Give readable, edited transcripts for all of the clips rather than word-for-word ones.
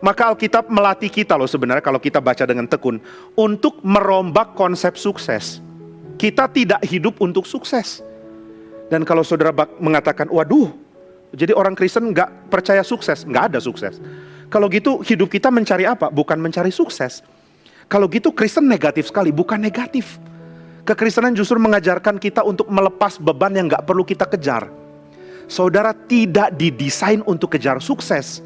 Maka Alkitab melatih kita loh sebenarnya kalau kita baca dengan tekun, untuk merombak konsep sukses. Kita tidak hidup untuk sukses. Dan kalau saudara mengatakan, waduh, jadi orang Kristen nggak percaya sukses, nggak ada sukses. Kalau gitu hidup kita mencari apa? Bukan mencari sukses. Kalau gitu Kristen negatif sekali, bukan negatif. Kekristenan justru mengajarkan kita untuk melepas beban yang nggak perlu kita kejar. Saudara tidak didesain untuk kejar sukses.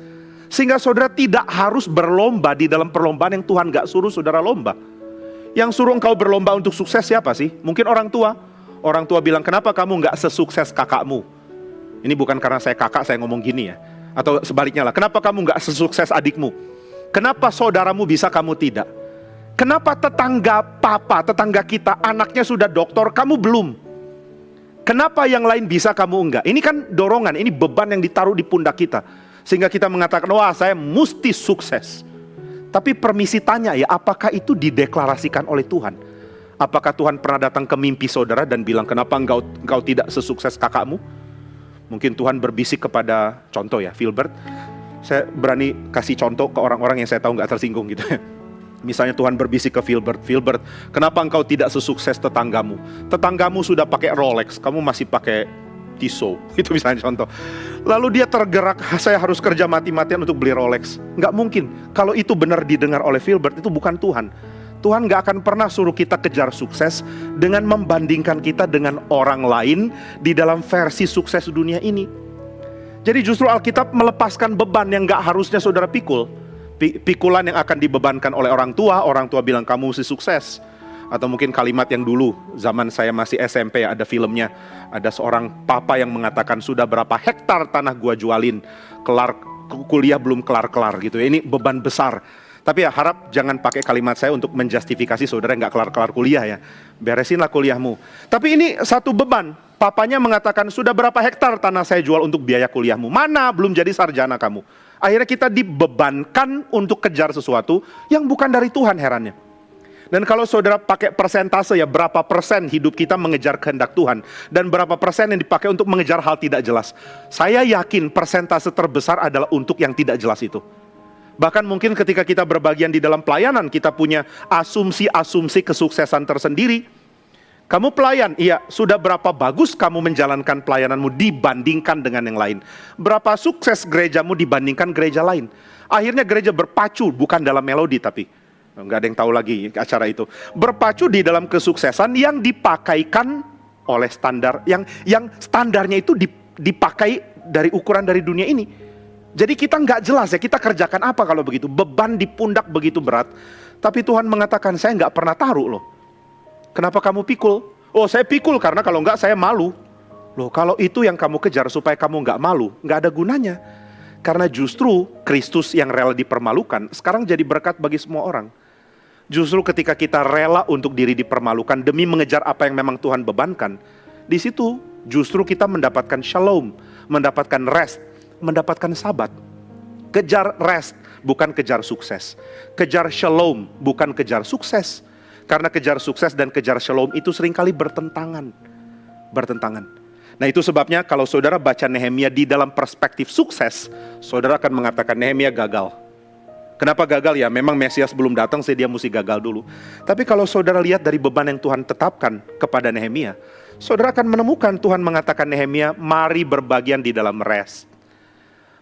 Sehingga saudara tidak harus berlomba di dalam perlombaan yang Tuhan gak suruh saudara lomba. Yang suruh engkau berlomba untuk sukses siapa sih? Mungkin orang tua. Orang tua bilang, kenapa kamu gak sesukses kakakmu? Ini bukan karena saya kakak saya ngomong gini ya. Atau sebaliknya lah, kenapa kamu gak sesukses adikmu? Kenapa saudaramu bisa kamu tidak? Kenapa tetangga tetangga kita anaknya sudah doktor, kamu belum? Kenapa yang lain bisa kamu enggak? Ini kan dorongan, ini beban yang ditaruh di pundak kita. Sehingga kita mengatakan, wah saya mesti sukses. Tapi permisi tanya ya, apakah itu dideklarasikan oleh Tuhan? Apakah Tuhan pernah datang ke mimpi saudara dan bilang, kenapa engkau tidak sesukses kakakmu? Mungkin Tuhan berbisik kepada, contoh ya, Filbert. Saya berani kasih contoh ke orang-orang yang saya tahu gak tersinggung gitu. Misalnya Tuhan berbisik ke Filbert, kenapa engkau tidak sesukses tetanggamu? Tetanggamu sudah pakai Rolex, kamu masih pakai Tissot, itu misalnya contoh. Lalu dia tergerak, saya harus kerja mati-matian untuk beli Rolex. Nggak mungkin. Kalau itu benar didengar oleh Filbert, itu bukan Tuhan. Tuhan nggak akan pernah suruh kita kejar sukses dengan membandingkan kita dengan orang lain di dalam versi sukses dunia ini. Jadi justru Alkitab melepaskan beban yang nggak harusnya saudara pikul. Pikulan yang akan dibebankan oleh orang tua bilang kamu mesti sukses. Atau mungkin kalimat yang dulu zaman saya masih SMP ya, ada filmnya, ada seorang papa yang mengatakan sudah berapa hektar tanah gua jualin, kelar kuliah belum kelar-kelar gitu. Ini beban besar. Tapi ya harap jangan pakai kalimat saya untuk menjustifikasi saudara yang gak kelar-kelar kuliah ya. Beresinlah kuliahmu. Tapi ini satu beban. Papanya mengatakan sudah berapa hektar tanah saya jual untuk biaya kuliahmu. Mana belum jadi sarjana kamu. Akhirnya kita dibebankan untuk kejar sesuatu yang bukan dari Tuhan, herannya. Dan kalau saudara pakai persentase ya, berapa persen hidup kita mengejar kehendak Tuhan, dan berapa persen yang dipakai untuk mengejar hal tidak jelas. Saya yakin persentase terbesar adalah untuk yang tidak jelas itu. Bahkan mungkin ketika kita berbagian di dalam pelayanan, kita punya asumsi-asumsi kesuksesan tersendiri. Kamu pelayan, iya, sudah berapa bagus kamu menjalankan pelayananmu dibandingkan dengan yang lain. Berapa sukses gerejamu dibandingkan gereja lain. Akhirnya gereja berpacu, bukan dalam melodi tapi nggak ada yang tahu lagi acara itu. Berpacu di dalam kesuksesan yang dipakaikan oleh standar, yang standarnya itu dipakai dari ukuran dari dunia ini. Jadi kita nggak jelas ya, kita kerjakan apa kalau begitu. Beban di pundak begitu berat. Tapi Tuhan mengatakan, saya nggak pernah taruh loh. Kenapa kamu pikul? Oh saya pikul karena kalau nggak saya malu. Loh kalau itu yang kamu kejar supaya kamu nggak malu, nggak ada gunanya. Karena justru Kristus yang rela dipermalukan, sekarang jadi berkat bagi semua orang. Justru ketika kita rela untuk diri dipermalukan demi mengejar apa yang memang Tuhan bebankan, di situ justru kita mendapatkan shalom, mendapatkan rest, mendapatkan sabat. Kejar rest, bukan kejar sukses. Kejar shalom, bukan kejar sukses. Karena kejar sukses dan kejar shalom itu seringkali bertentangan. Nah itu sebabnya kalau saudara baca Nehemia di dalam perspektif sukses, saudara akan mengatakan Nehemia gagal. Kenapa gagal ya? Memang Mesias belum datang, dia mesti gagal dulu. Tapi kalau saudara lihat dari beban yang Tuhan tetapkan kepada Nehemia, saudara akan menemukan Tuhan mengatakan Nehemia, mari berbagian di dalam rest.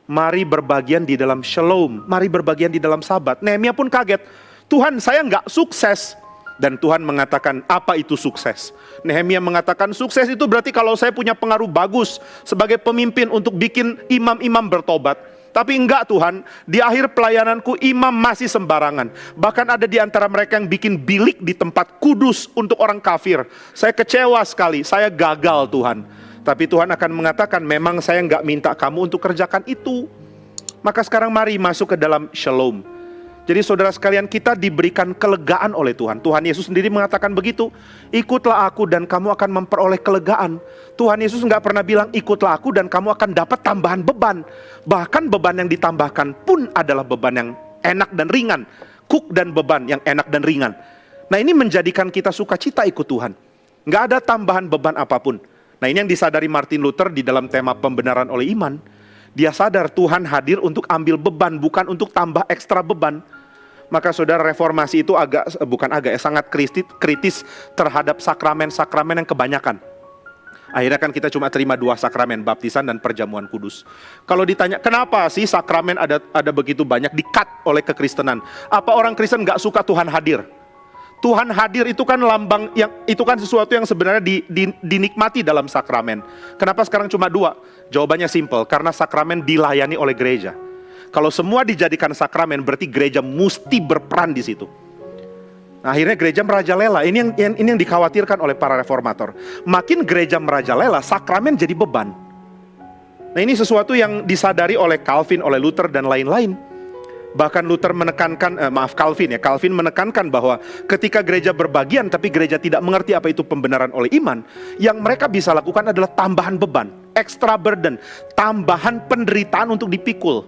Mari berbagian di dalam shalom. Mari berbagian di dalam sabat. Nehemia pun kaget. Tuhan, saya nggak sukses. Dan Tuhan mengatakan, apa itu sukses? Nehemia mengatakan, sukses itu berarti kalau saya punya pengaruh bagus sebagai pemimpin untuk bikin imam-imam bertobat. Tapi enggak Tuhan, di akhir pelayananku imam masih sembarangan. Bahkan ada di antara mereka yang bikin bilik di tempat kudus untuk orang kafir. Saya kecewa sekali, saya gagal Tuhan. Tapi Tuhan akan mengatakan, memang saya enggak minta kamu untuk kerjakan itu. Maka sekarang mari masuk ke dalam shalom. Jadi saudara sekalian, kita diberikan kelegaan oleh Tuhan. Tuhan Yesus sendiri mengatakan begitu. Ikutlah aku dan kamu akan memperoleh kelegaan. Tuhan Yesus nggak pernah bilang ikutlah aku dan kamu akan dapat tambahan beban. Bahkan beban yang ditambahkan pun adalah beban yang enak dan ringan. Kuk dan beban yang enak dan ringan. Nah ini menjadikan kita sukacita ikut Tuhan. Nggak ada tambahan beban apapun. Nah ini yang disadari Martin Luther di dalam tema pembenaran oleh iman. Dia sadar Tuhan hadir untuk ambil beban, bukan untuk tambah ekstra beban. Maka saudara, reformasi itu sangat kritis terhadap sakramen-sakramen yang kebanyakan. Akhirnya kan kita cuma terima 2 sakramen, baptisan dan perjamuan kudus. Kalau ditanya kenapa sih sakramen ada begitu banyak, di-cut oleh kekristenan. Apa orang Kristen gak suka Tuhan hadir? Tuhan hadir itu kan lambang, itu kan sesuatu yang sebenarnya dinikmati dalam sakramen. Kenapa sekarang cuma 2? Jawabannya simple, karena sakramen dilayani oleh gereja. Kalau semua dijadikan sakramen, berarti gereja mesti berperan di situ. Nah, akhirnya gereja merajalela. Ini yang dikhawatirkan oleh para reformator. Makin gereja merajalela, sakramen jadi beban. Nah, ini sesuatu yang disadari oleh Calvin, oleh Luther dan lain-lain. Bahkan Luther menekankan, Calvin menekankan bahwa ketika gereja berbagian tapi gereja tidak mengerti apa itu pembenaran oleh iman, yang mereka bisa lakukan adalah tambahan beban, extra burden, tambahan penderitaan untuk dipikul.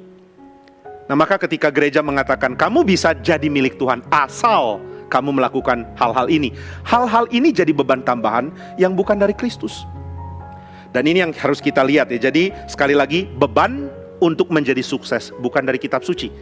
Nah, maka ketika gereja mengatakan kamu bisa jadi milik Tuhan asal kamu melakukan hal-hal ini. Hal-hal ini jadi beban tambahan yang bukan dari Kristus. Dan ini yang harus kita lihat ya. Jadi sekali lagi, beban untuk menjadi sukses bukan dari kitab suci.